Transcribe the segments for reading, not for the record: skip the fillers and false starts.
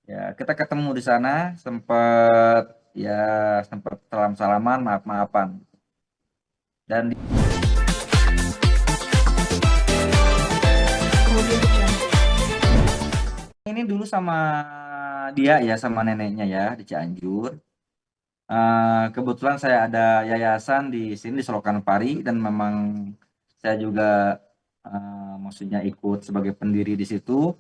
Ya, kita ketemu di sana, sempat ya sempat salam-salaman, maaf-maafan. Dan ini dulu sama dia ya, sama neneknya ya di Cianjur. Kebetulan saya ada yayasan di sini di Solokan Pari dan memang saya juga maksudnya ikut sebagai pendiri di situ.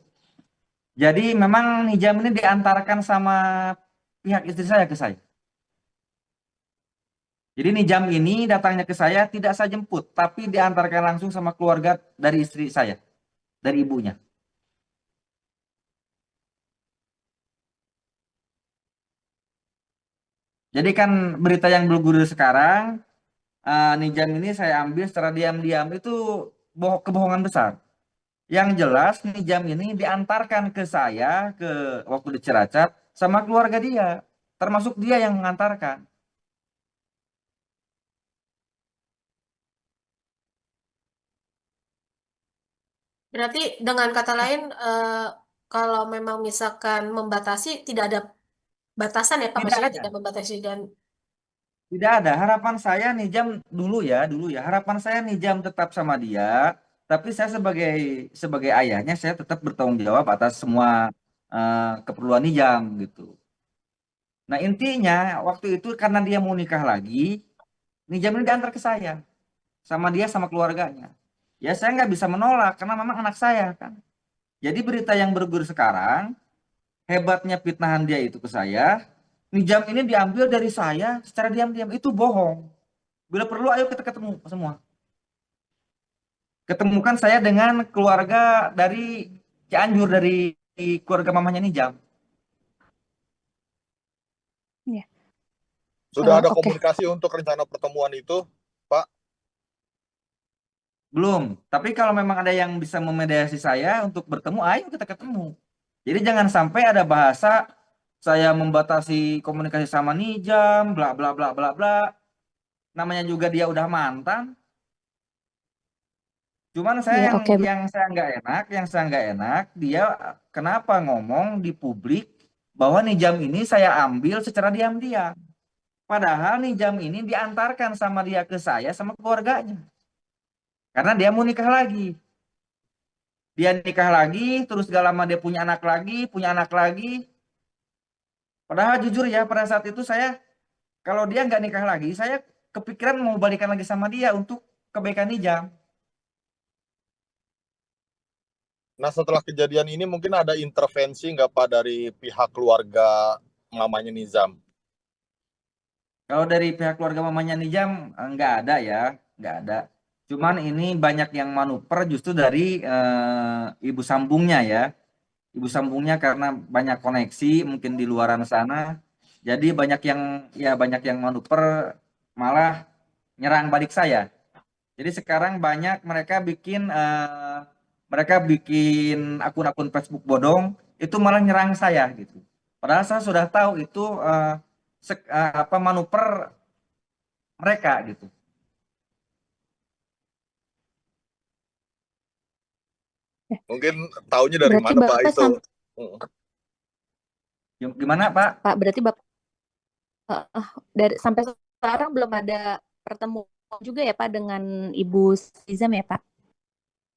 Jadi memang hijab ini diantarkan sama pihak istri saya ke saya. Jadi Nijam ini datangnya ke saya tidak saya jemput, tapi diantarkan langsung sama keluarga dari istri saya, dari ibunya. Jadi kan berita yang bergulir sekarang, Nijam ini saya ambil secara diam-diam itu kebohongan besar. Yang jelas Nijam ini diantarkan ke saya ke waktu di Cilacap sama keluarga dia, termasuk dia yang mengantarkan. Berarti dengan kata lain, kalau memang misalkan membatasi, tidak ada batasan ya Pak, Tidak maksudnya tidak ada. membatasi dan Tidak ada. Harapan saya Nijam dulu ya. Harapan saya Nijam tetap sama dia, tapi saya sebagai sebagai ayahnya saya tetap bertanggung jawab atas semua keperluan Nijam gitu. Nah, intinya waktu itu karena dia mau nikah lagi, Nijam ini diantar ke saya sama dia sama keluarganya. Ya saya nggak bisa menolak karena memang anak saya kan. Jadi berita yang bergulir sekarang, hebatnya fitnahan dia itu ke saya, Nijam ini diambil dari saya secara diam-diam, itu bohong. Bila perlu ayo kita ketemu semua. Ketemukan saya dengan keluarga dari Cianjur, dari keluarga mamanya Nijam. Ya. Sudah ada Oke. komunikasi untuk rencana pertemuan itu, Pak? Belum, tapi kalau memang ada yang bisa memediasi saya untuk bertemu, ayo kita ketemu. Jadi jangan sampai ada bahasa saya membatasi komunikasi sama Nijam, bla bla bla bla bla. Namanya juga dia udah mantan. Cuman saya Ya, yang oke. yang saya nggak enak, dia kenapa ngomong di publik bahwa Nijam ini saya ambil secara diam-diam. Padahal Nijam ini diantarkan sama dia ke saya sama keluarganya. Karena dia mau nikah lagi. Dia nikah lagi, terus gak lama dia punya anak lagi, punya anak lagi. Padahal jujur ya, pada saat itu saya, kalau dia nggak nikah lagi, saya kepikiran mau balikan lagi sama dia untuk kebaikan Nijam. Nah, setelah kejadian ini mungkin ada intervensi nggak Pak dari pihak keluarga mamanya Nizam? Kalau dari pihak keluarga mamanya Nijam, nggak ada ya, nggak ada. Cuman ini banyak yang manuver justru dari ibu sambungnya ya. Ibu sambungnya karena banyak koneksi mungkin di luaran sana. Jadi banyak yang manuver malah nyerang balik saya. Jadi sekarang banyak mereka bikin akun-akun Facebook bodong itu malah nyerang saya gitu. Padahal saya sudah tahu itu apa manuver mereka gitu. Mungkin taunya dari Berarti mana Pak Bapak itu? Gimana Pak? Pak, berarti Bapak dari sampai sekarang belum ada pertemuan juga ya Pak dengan Ibu Sizam ya Pak?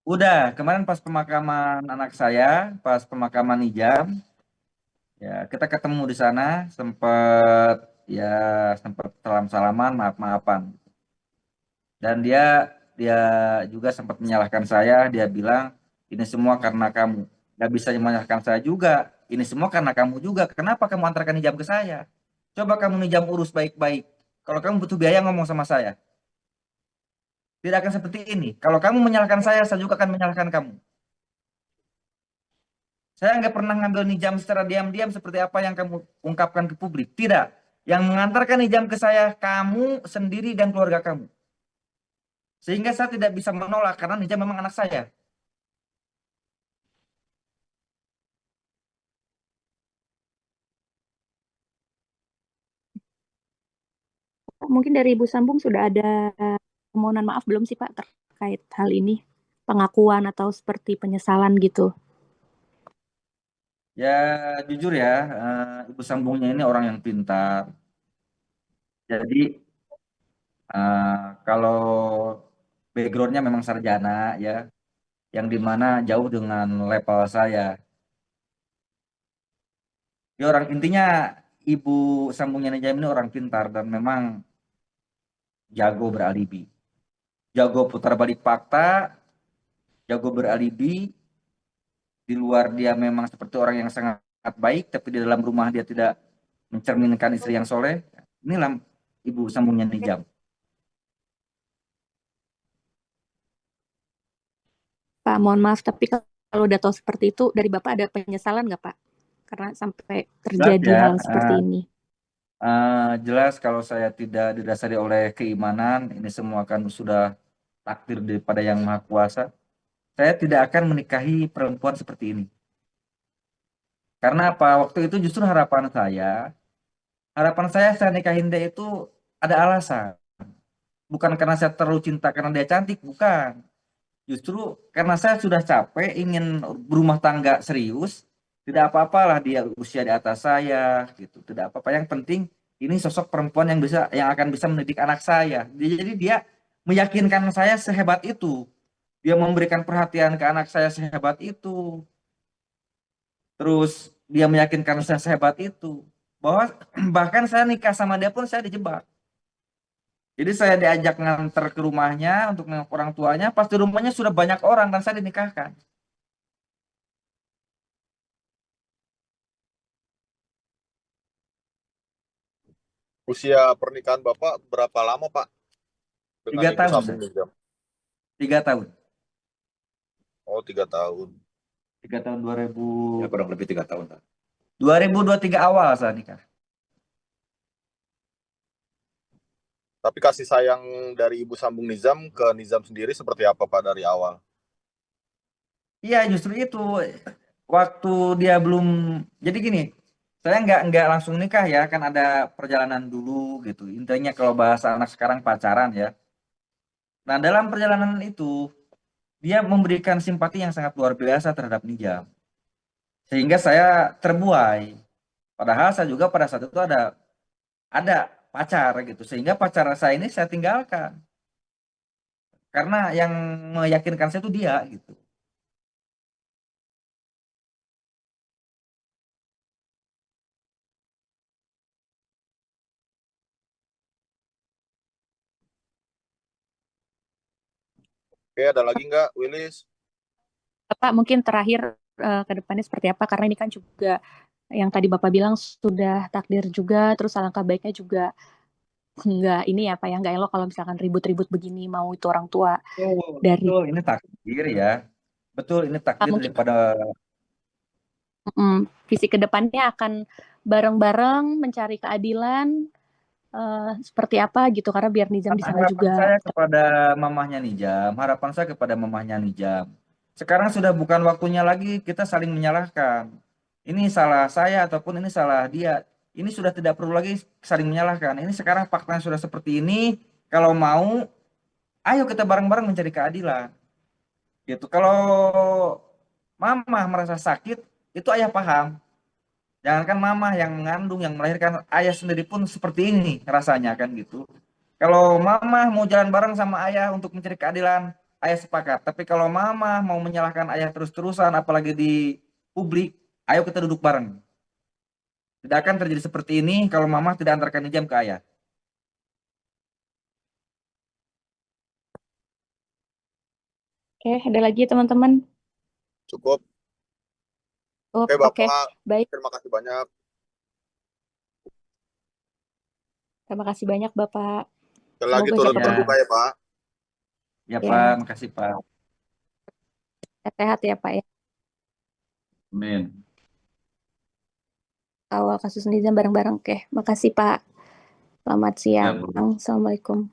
Udah kemarin pas pemakaman anak saya, pas pemakaman Ijam, ya kita ketemu di sana, sempet ya sempet salam-salaman, maaf-maafan. Dan dia juga sempat menyalahkan saya, dia bilang ini semua karena kamu. Gak bisa menyalahkan saya juga, ini semua karena kamu juga. Kenapa kamu antarkan Ijam ke saya? Coba kamu Ijam urus baik-baik. Kalau kamu butuh biaya ngomong sama saya. Tidak akan seperti ini. Kalau kamu menyalahkan saya juga akan menyalahkan kamu. Saya nggak pernah ngambil Nijam secara diam-diam seperti apa yang kamu ungkapkan ke publik. Tidak. Yang mengantarkan Nijam ke saya, kamu sendiri dan keluarga kamu. Sehingga saya tidak bisa menolak karena Nijam memang anak saya. Mungkin dari Ibu Sambung sudah ada permohonan maaf belum sih Pak terkait hal ini? Pengakuan atau seperti penyesalan gitu? Ya jujur ya, ibu sambungnya ini orang yang pintar. Jadi kalau backgroundnya memang sarjana ya, yang dimana jauh dengan level saya. Dia orang intinya ibu sambungnya Najam ini orang pintar dan memang jago beralibi, jago putar balik fakta, jago beralibi. Di luar dia memang seperti orang yang sangat baik, tapi di dalam rumah dia tidak mencerminkan istri yang soleh. Inilah ibu sambungnya Nijam. Pak, mohon maaf, tapi kalau udah tahu seperti itu, dari Bapak ada penyesalan nggak, Pak? Karena sampai Jelas terjadi ya, hal seperti ini. jelas kalau saya tidak didasari oleh keimanan, ini semua kan sudah takdir daripada Yang Maha Kuasa. Saya tidak akan menikahi perempuan seperti ini. Karena apa? Waktu itu justru harapan saya nikahin dia itu ada alasan. Bukan karena saya terlalu cinta karena dia cantik, bukan. Justru karena saya sudah capek ingin berumah tangga serius, tidak apa-apalah dia usia di atas saya gitu. Tidak apa-apa, yang penting ini sosok perempuan yang akan bisa mendidik anak saya. Jadi dia meyakinkan saya sehebat itu. Dia memberikan perhatian ke anak saya sehebat itu. Terus dia meyakinkan saya sehebat itu. Bahwa bahkan saya nikah sama dia pun saya dijebak. Jadi saya diajak nganter ke rumahnya untuk nengok orang tuanya, pas di rumahnya sudah banyak orang dan saya dinikahkan. Usia pernikahan Bapak berapa lama, Pak, dengan Tiga Ibu tahun, Sambung Ustaz. Nizam? 3 tahun. Oh, 3 tahun. 3 tahun 2000, Ya kurang lebih 3 tahun. 2023 awal saya nikah. Tapi kasih sayang dari Ibu Sambung Nizam ke Nizam sendiri seperti apa, Pak, dari awal? Iya, justru itu. Waktu dia belum, jadi gini, saya nggak langsung nikah ya, kan ada perjalanan dulu gitu. Intinya kalau bahasa anak sekarang pacaran ya. Nah, dalam perjalanan itu dia memberikan simpati yang sangat luar biasa terhadap Nijam. Sehingga saya terbuai. Padahal saya juga pada saat itu ada pacar gitu. Sehingga pacar saya ini saya tinggalkan. Karena yang meyakinkan saya itu dia gitu. Oke, ada lagi nggak, Willis? Bapak mungkin terakhir ke depannya seperti apa? Karena ini kan juga yang tadi Bapak bilang sudah takdir juga, terus alangkah baiknya juga nggak ini ya Pak ya, nggak elok kalau misalkan ribut-ribut begini, mau itu orang tua Betul, dari betul. Ini takdir ya. Betul, ini takdir mungkin daripada visi ke depannya akan bareng-bareng mencari keadilan seperti apa gitu, karena biar Nizam di sana harapan juga. saya kepada mamahnya Nijam. Harapan saya kepada mamahnya Nijam. Sekarang sudah bukan waktunya lagi kita saling menyalahkan. Ini salah saya ataupun ini salah dia. Ini sudah tidak perlu lagi saling menyalahkan. Ini sekarang faktanya sudah seperti ini. Kalau mau, ayo kita bareng-bareng mencari keadilan. Gitu. Kalau mamah merasa sakit, itu ayah paham. Jangankan mamah yang mengandung, yang melahirkan, ayah sendiri pun seperti ini rasanya kan gitu. Kalau mamah mau jalan bareng sama ayah untuk mencari keadilan, ayah sepakat. Tapi kalau mamah mau menyalahkan ayah terus-terusan, apalagi di publik, ayo kita duduk bareng. Tidak akan terjadi seperti ini kalau mamah tidak antarkan Nijam ke ayah. Oke, ada lagi teman-teman? Cukup. Oke, Oke, Bapak. baik. Terima kasih banyak. Terima kasih banyak Bapak. Sekali lagi Semoga turut cepat Ya, berduka ya, Pak. ya ya, Pak, makasih Pak. sehat ya Pak ya. Amin. Awal kasus Nizam bareng-bareng. Oke, makasih Pak. Selamat Ya, siang. Bu. Assalamualaikum.